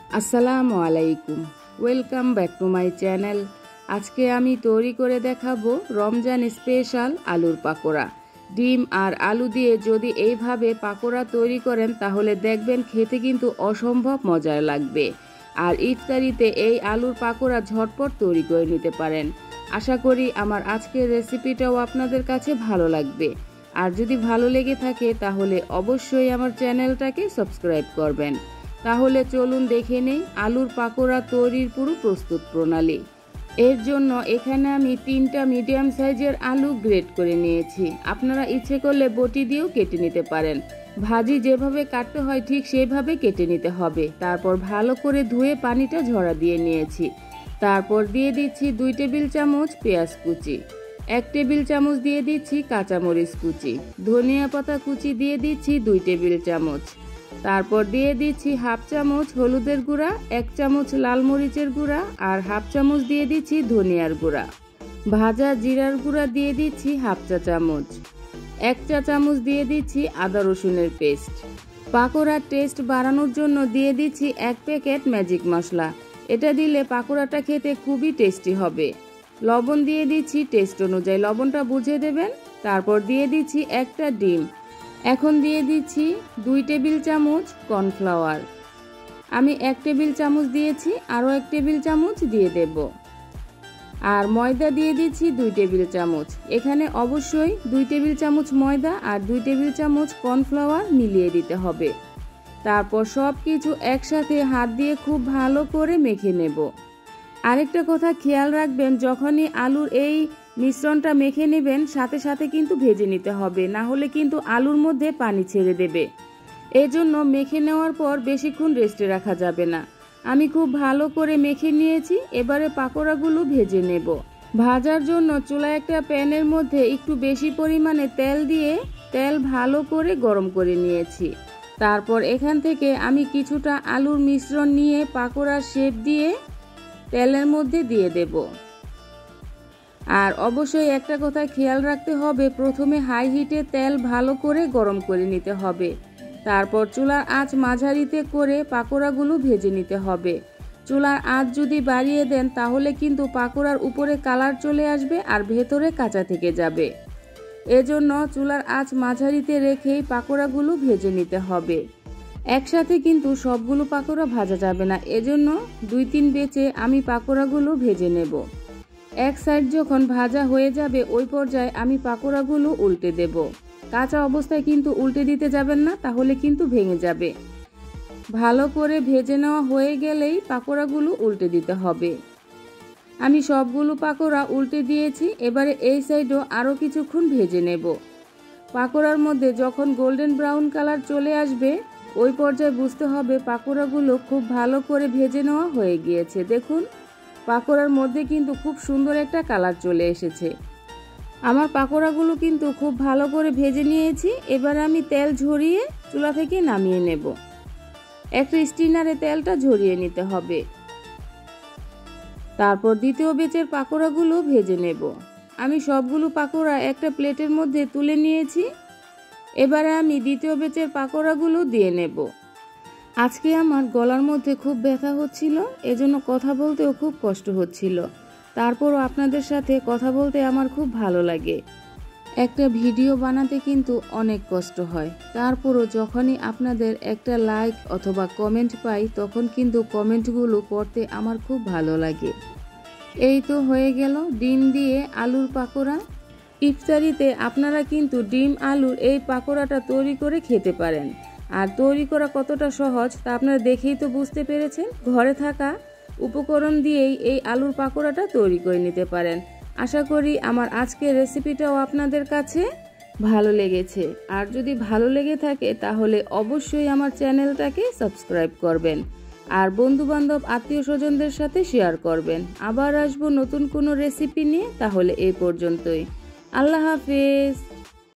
আসসালামু আলাইকুম, welcome back to my channel. আজকে আমি তৈরি করে দেখাবো রমজান স্পেশাল আলুর পাকোড়া। ডিম আর আলু দিয়ে যদি এইভাবে পাকোড়া তৈরি করেন তাহলে দেখবেন খেতে কিন্তু অসম্ভব মজার লাগবে। আর ইফতারিতে এই আলুর পাকোড়া ঝটপট তৈরি করে নিতে পারেন। আশা করি আমার আজকের রেসিপিটাও আপনাদের কাছে ভালো লাগবে। আর যদি ভালো লেগে থাকে তাহলে অবশ্যই আমার চ্যানেলটাকে সাবস্ক্রাইব করবেন। তাহলে চলুন দেখে নেই আলুর পাকোড়া তৈরির পুরো প্রস্তুত প্রণালী। এর জন্য এখানে আমি 3টা মিডিয়াম সাইজের আলু গ্রেট করে নিয়েছি। আপনারা ইচ্ছে করলে বটি দিয়েও কেটে নিতে পারেন। ভাজি যেভাবে কাটতে হয় ঠিক সেইভাবে কেটে নিতে হবে। তারপর ভালো করে ধুয়ে পানিটা ঝরা দিয়ে নিয়েছি। তারপর দিয়ে দিচ্ছি 2 টেবিল চামচ পেঁয়াজ কুচি, 1 টেবিল চামচ দিয়ে দিচ্ছি কাঁচামরিচ কুচি, ধনিয়া পাতা কুচি দিয়ে দিচ্ছি 2 টেবিল চামচ। তারপর দিয়ে দিচ্ছি হাফ চামচ হলুদের গুঁড়া, 1 চামচ লাল মরিচের গুঁড়া আর হাফ চামচ দিয়ে দিচ্ছি ধনিয়ার গুঁড়া। ভাজা জিরার গুঁড়া দিয়ে দিচ্ছি হাফ চা চামচ, 1 চা চামচ দিয়ে দিচ্ছি আদা রসুনের পেস্ট। পাকোড়ার টেস্ট বাড়ানোর জন্য দিয়ে দিচ্ছি 1 প্যাকেট ম্যাজিক মশলা। এটা দিলে পাকোড়াটা খেতে খুবই টেস্টি হবে। লবণ দিয়ে দিচ্ছি টেস্ট অনুযায়ী, লবণটা বুঝে দেবেন। তারপর দিয়ে দিচ্ছি 1টা ডিম। এখন দিয়ে দিচ্ছি 2 টেবিল চামচ কর্নফ্লাওয়ার। আমি 1 টেবিল চামচ দিয়েছি, আরও 1 টেবিল চামচ দিয়ে দেব। আর ময়দা দিয়ে দিচ্ছি 2 টেবিল চামচ। এখানে অবশ্যই 2 টেবিল চামচ ময়দা আর 2 টেবিল চামচ কর্নফ্লাওয়ার মিলিয়ে দিতে হবে। তারপর সব কিছু একসাথে হাত দিয়ে খুব ভালো করে মেখে নেব। আরেকটা কথা খেয়াল রাখবেন, যখনই আলুর এই মিশ্রণটা মেখে নেবেন সাথে সাথে কিন্তু ভেজে নিতে হবে, না হলে কিন্তু আলুর মধ্যে পানি ছেড়ে দেবে। এজন্য মেখে নেওয়ার পর বেশিক্ষণ রেস্টে রাখা যাবে না। আমি খুব ভালো করে মেখে নিয়েছি। এবারে পাকোড়াগুলো ভেজে নেব। ভাজার জন্য চুলায় একটা প্যানের মধ্যে একটু বেশি পরিমাণে তেল দিয়ে তেল ভালো করে গরম করে নিয়েছি। তারপর এখান থেকে আমি কিছুটা আলুর মিশ্রণ নিয়ে পাকোড়ার শেপ দিয়ে তেলের মধ্যে দিয়ে দেব। আর অবশ্যই একটা কথা খেয়াল রাখতে হবে, প্রথমে হাই হিটে তেল ভালো করে গরম করে নিতে হবে। তারপর চুলার আঁচ মাঝারিতে করে পাকোড়াগুলো ভেজে নিতে হবে। চুলার আঁচ যদি বাড়িয়ে দেন তাহলে কিন্তু পাকোড়ার উপরে কালার চলে আসবে আর ভেতরে কাঁচা থেকে যাবে। এজন্য চুলার আঁচ মাঝারিতে রেখেই পাকোড়াগুলো ভেজে নিতে হবে। একসাথে কিন্তু সবগুলো পাকোড়া ভাজা যাবে না, এজন্য 2-3 বেচে আমি পাকোড়াগুলো ভেজে নেব। এক সাইড যখন ভাজা হয়ে যাবে ওই পর্যায়ে আমি পাকোড়াগুলো উল্টে দেব। কাঁচা অবস্থায় কিন্তু উল্টে দিতে যাবেন না, তাহলে কিন্তু ভেঙে যাবে। ভালো করে ভেজে নেওয়া হয়ে গেলেই পাকোড়াগুলো উল্টে দিতে হবে। আমি সবগুলো পাকোড়া উল্টে দিয়েছি। এবারে এই সাইডও আরও কিছুক্ষণ ভেজে নেব। পাকোড়ার মধ্যে যখন গোল্ডেন ব্রাউন কালার চলে আসবে ওই পর্যায়ে বুঝতে হবে পাকোড়াগুলো খুব ভালো করে ভেজে নেওয়া হয়ে গিয়েছে। দেখুন, পাকোড়ার মধ্যে কিন্তু খুব সুন্দর একটা কালার চলে এসেছে। আমার পাকোড়াগুলো কিন্তু খুব ভালো করে ভেজে নিয়েছি। এবার আমি তেল ঝরিয়ে চুলা থেকে নামিয়ে নেব। একটা স্টিনারে তেলটা ঝরিয়ে নিতে হবে। তারপর দ্বিতীয় ব্যাচের পাকোড়াগুলো ভেজে নেব। আমি সবগুলো পাকোড়া একটা প্লেটের মধ্যে তুলে নিয়েছি। এবারে আমি দ্বিতীয় ব্যাচের পাকোড়াগুলো দিয়ে নেব। আজকে আমার গলার মধ্যে খুব ব্যথা হচ্ছিল, এজন্য কথা বলতেও খুব কষ্ট হচ্ছিল। তারপরও আপনাদের সাথে কথা বলতে আমার খুব ভালো লাগে। একটা ভিডিও বানাতে কিন্তু অনেক কষ্ট হয়, তারপরও যখনই আপনাদের একটা লাইক অথবা কমেন্ট পাই তখন কিন্তু কমেন্টগুলো পড়তে আমার খুব ভালো লাগে। এই তো হয়ে গেল ডিম দিয়ে আলুর পাকোড়া। ইফতারিতে আপনারা কিন্তু ডিম আলুর এই পাকোড়াটা তৈরি করে খেতে পারেন। আর তৈরি করা কতটা সহজ তা আপনারা দেখেই তো বুঝতে পেরেছেন। ঘরে থাকা উপকরণ দিয়েই এই আলুর পাকোড়াটা তৈরি করে নিতে পারেন। আশা করি আমার আজকের রেসিপিটাও আপনাদের কাছে ভালো লেগেছে। আর যদি ভালো লেগে থাকে তাহলে অবশ্যই আমার চ্যানেলটাকে সাবস্ক্রাইব করবেন আর বন্ধুবান্ধব আত্মীয় স্বজনদের সাথে শেয়ার করবেন। আবার আসবো নতুন কোনো রেসিপি নিয়ে। তাহলে এই পর্যন্তই। আল্লাহ হাফেজ।